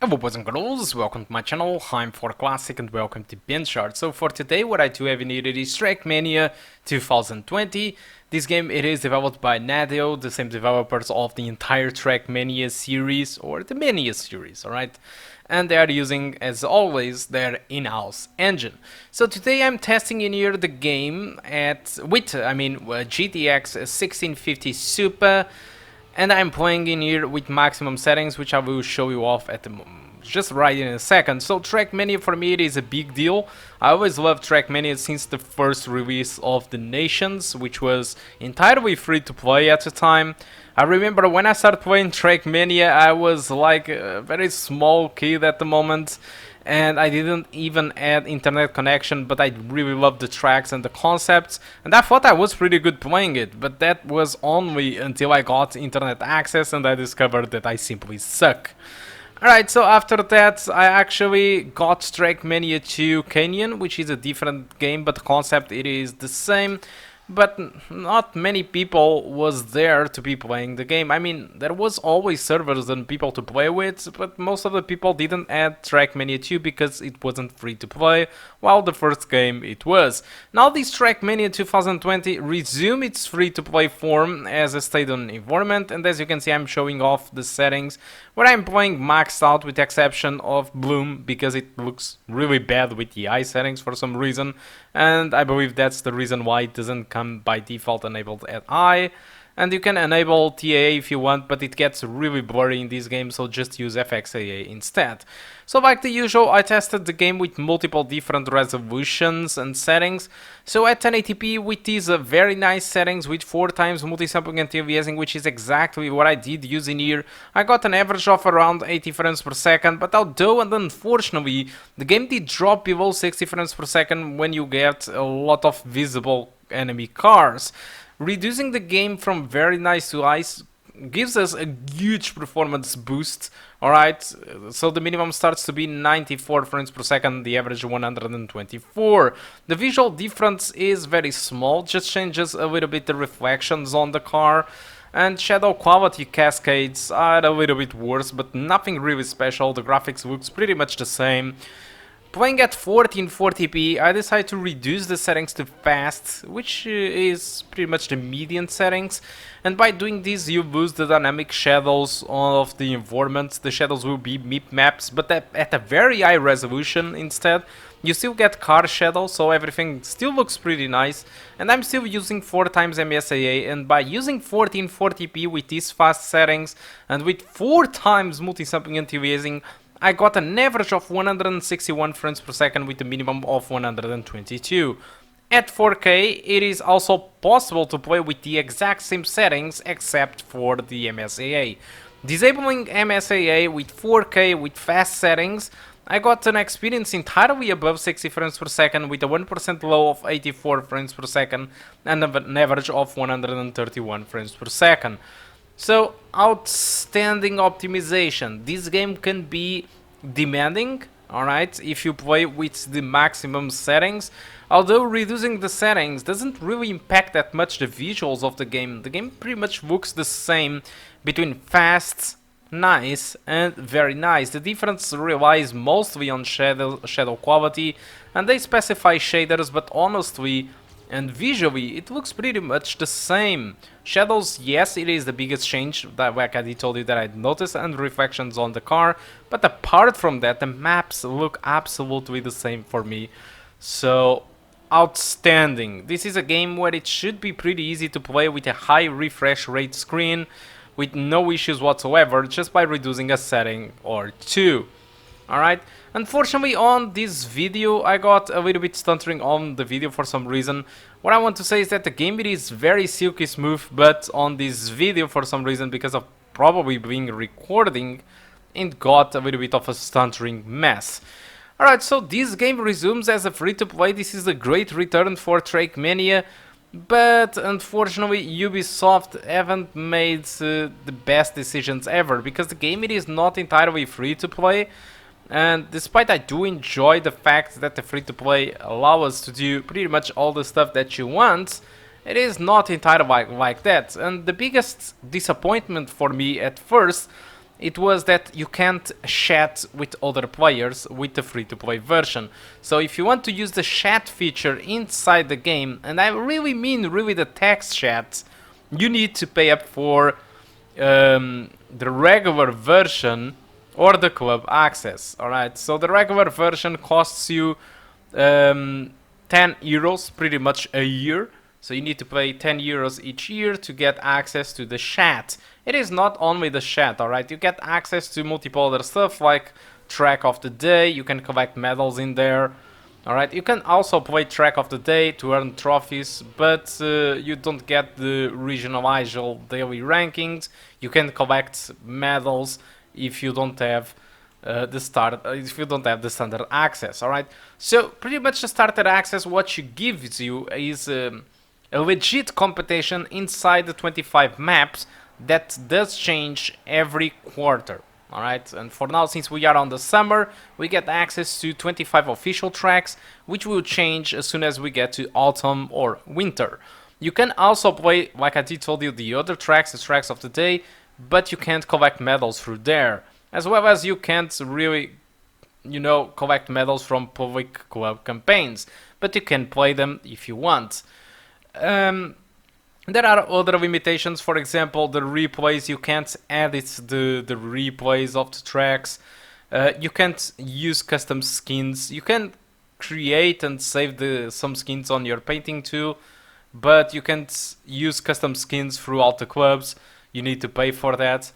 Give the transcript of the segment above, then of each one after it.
Hello boys and girls, welcome to my channel, I'm ForClassic and welcome to BenchART. So for today what I do have needed is Trackmania 2020. This game, it is developed by Nvidia, the same developers of the entire Trackmania series, or the Mania series, alright? And they are using, as always, their in-house engine. So today I'm testing in here the game with GTX 1650 Super. And I'm playing in here with maximum settings, which I will show you off at the just right in a second. So Trackmania for me, it is a big deal. I always loved Trackmania since the first release of the Nations, which was entirely free to play at the time. I remember when I started playing Trackmania, I was like a very small kid at the moment, and I didn't even add internet connection, but I really loved the tracks and the concepts, and I thought I was pretty good playing it, but that was only until I got internet access and I discovered that I simply suck. Alright, so after that I actually got Trackmania 2 Canyon, which is a different game, but the concept it is the same. But not many people was there to be playing the game. I mean, there was always servers and people to play with, but most of the people didn't add Trackmania 2 because it wasn't free to play, while the first game it was. Now this Trackmania 2020 resume its free to play form as a stay-on environment, and as you can see I'm showing off the settings where I'm playing maxed out with the exception of Bloom because it looks really bad with the eye settings for some reason, and I believe that's the reason why it doesn't come by default enabled at eye. And you can enable TAA if you want, but it gets really blurry in this game, so just use FXAA instead. So like the usual, I tested the game with multiple different resolutions and settings. So at 1080p with these very nice settings with 4 times multi-sampling and aliasing, which is exactly what I did using here, I got an average of around 80 frames per second, but although and unfortunately the game did drop below 60 frames per second when you get a lot of visible enemy cars. Reducing the game from very nice to ice gives us a huge performance boost, alright, so the minimum starts to be 94 frames per second, the average 124. The visual difference is very small, just changes a little bit the reflections on the car, and shadow quality cascades are a little bit worse, but nothing really special, the graphics looks pretty much the same. Playing at 1440p, I decided to reduce the settings to fast, which is pretty much the median settings, and by doing this you lose the dynamic shadows of the environment. The shadows will be MIP maps, but at a very high resolution instead. You still get car shadows, so everything still looks pretty nice, and I'm still using 4 times MSAA, and by using 1440p with these fast settings and with 4 times multi-sampling and aliasing, I got an average of 161 frames per second with a minimum of 122. At 4K, it is also possible to play with the exact same settings except for the MSAA. Disabling MSAA with 4K with fast settings, I got an experience entirely above 60 frames per second with a 1% low of 84 frames per second and an average of 131 frames per second. So, outstanding optimization. This game can be demanding, alright, if you play with the maximum settings. Although reducing the settings doesn't really impact that much the visuals of the game. The game pretty much looks the same between fast, nice and very nice. The difference relies mostly on shadow quality, and they specify shaders, but honestly and visually it looks pretty much the same. Shadows, yes, it is the biggest change that, like I told you, that I noticed, and reflections on the car, but apart from that the maps look absolutely the same for me. So outstanding. This is a game where it should be pretty easy to play with a high refresh rate screen with no issues whatsoever, just by reducing a setting or two. Alright, unfortunately on this video I got a little bit stuttering on the video for some reason. What I want to say is that the game it is very silky smooth, but on this video for some reason, because of probably being recording, it got a little bit of a stuttering mess. Alright, so this game resumes as a free to play. This is a great return for Trackmania, but unfortunately Ubisoft haven't made the best decisions ever, because the game it is not entirely free to play. And despite I do enjoy the fact that the free-to-play allow us to do pretty much all the stuff that you want, it is not entirely like that. And the biggest disappointment for me at first it was that you can't chat with other players with the free-to-play version. So if you want to use the chat feature inside the game, and I really mean really the text chat, you need to pay up for the regular version or the club access. Alright, so the regular version costs you 10 euros pretty much a year. So you need to pay 10 euros each year to get access to the chat. It is not only the chat, alright? You get access to multiple other stuff like track of the day. You can collect medals in there. Alright, you can also play track of the day to earn trophies, but you don't get the regional idol daily rankings. You can collect medals if you don't have the standard access. Alright, so pretty much the starter access, what you gives you is a legit competition inside the 25 maps that does change every quarter. Alright, and for now, since we are on the summer, we get access to 25 official tracks, which will change as soon as we get to autumn or winter. You can also play, like I did told you, the other tracks, the tracks of the day, but you can't collect medals through there. As well as you can't really, you know, collect medals from public club campaigns, but you can play them if you want. There are other limitations, for example, the replays, you can't edit the replays of the tracks, you can't use custom skins, you can create and save some skins on your painting tool, but you can't use custom skins throughout the clubs, you need to pay for that.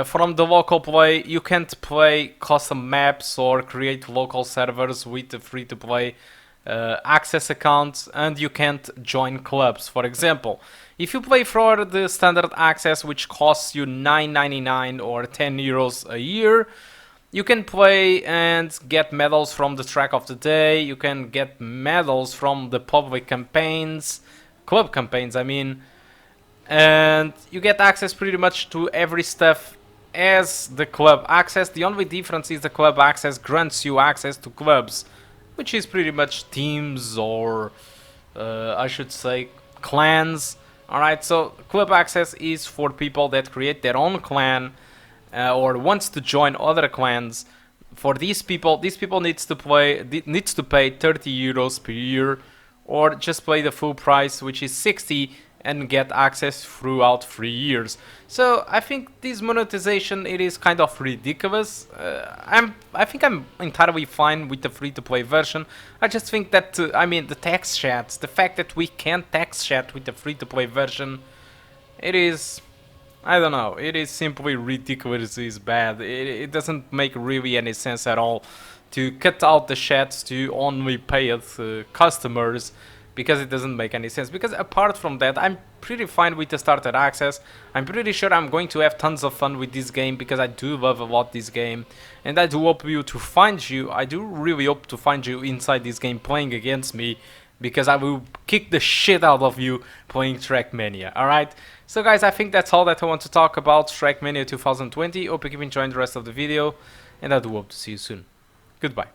From the local play, you can't play custom maps or create local servers with the free-to-play access account, and you can't join clubs. For example, if you play for the standard access, which costs you 9.99 or 10 euros a year, you can play and get medals from the track of the day, you can get medals from the public campaigns, club campaigns I mean, and you get access pretty much to every stuff as the club access. The only difference is the club access grants you access to clubs, which is pretty much teams or I should say clans. Alright, so club access is for people that create their own clan or wants to join other clans. For these people needs to pay 30 euros per year, or just pay the full price, which is 60, and get access throughout 3 years. So I think this monetization, it is kind of ridiculous. I think I'm entirely fine with the free-to-play version. I just think that I mean the text chats, the fact that we can't text chat with the free-to-play version, it is, I don't know, it is simply ridiculous. It's bad. It doesn't make really any sense at all to cut out the chats to only paid customers, because it doesn't make any sense. Because apart from that, I'm pretty fine with the starter access. I'm pretty sure I'm going to have tons of fun with this game, because I do love a lot this game, and I do hope to find you. I do really hope to find you inside this game playing against me, because I will kick the shit out of you playing Trackmania. Alright, so guys, I think that's all that I want to talk about Trackmania 2020. Hope you keep enjoying the rest of the video, and I do hope to see you soon. Goodbye.